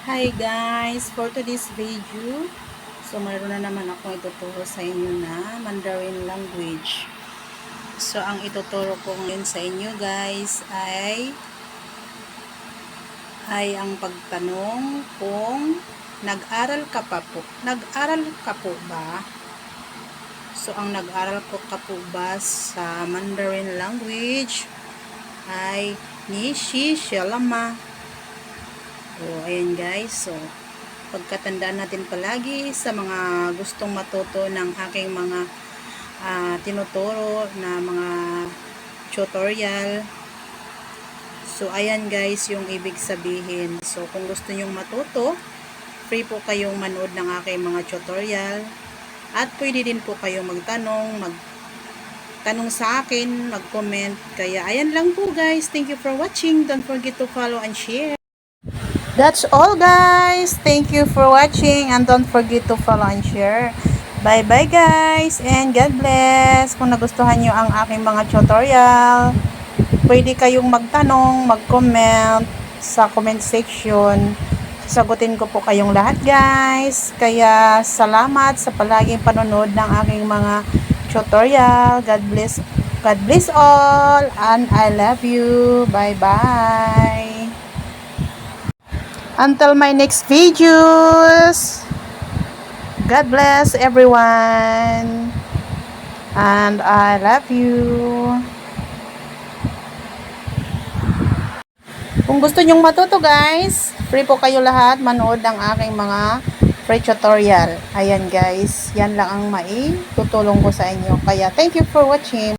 Hi guys! For today's video, so mayroon na naman ako ituturo sa inyo na Mandarin language. So ang ituturo ko ngayon sa inyo guys ay ang pagtanong kung nag-aral ka po ba? So ang nag-aral ka po ba sa Mandarin language ay ni shi shalama. So, ayan guys. So, pagkatandaan natin palagi sa mga gustong matuto ng aking mga tinuturo na mga tutorial. So, ayan guys yung ibig sabihin. So, kung gusto nyong matuto, free po kayong manood ng aking mga tutorial. At pwede din po kayong magtanong sa akin, mag-comment. Kaya, ayan lang po guys. Thank you for watching. Don't forget to follow and share. That's all guys. Thank you for watching and don't forget to follow and share. Bye bye guys and God bless. Kung nagustuhan nyo ang aking mga tutorial, pwede kayong magtanong, mag-comment sa comment section. Sagutin ko po kayong lahat guys. Kaya salamat sa palaging panonood ng aking mga tutorial. God bless. God bless all and I love you. Bye bye. Until my next videos, God bless everyone and I love you. Kung gusto nyong matuto guys, free po kayo lahat manood ng aking mga free tutorial. Ayan guys, yan lang ang maitutulong ko sa inyo. Kaya thank you for watching.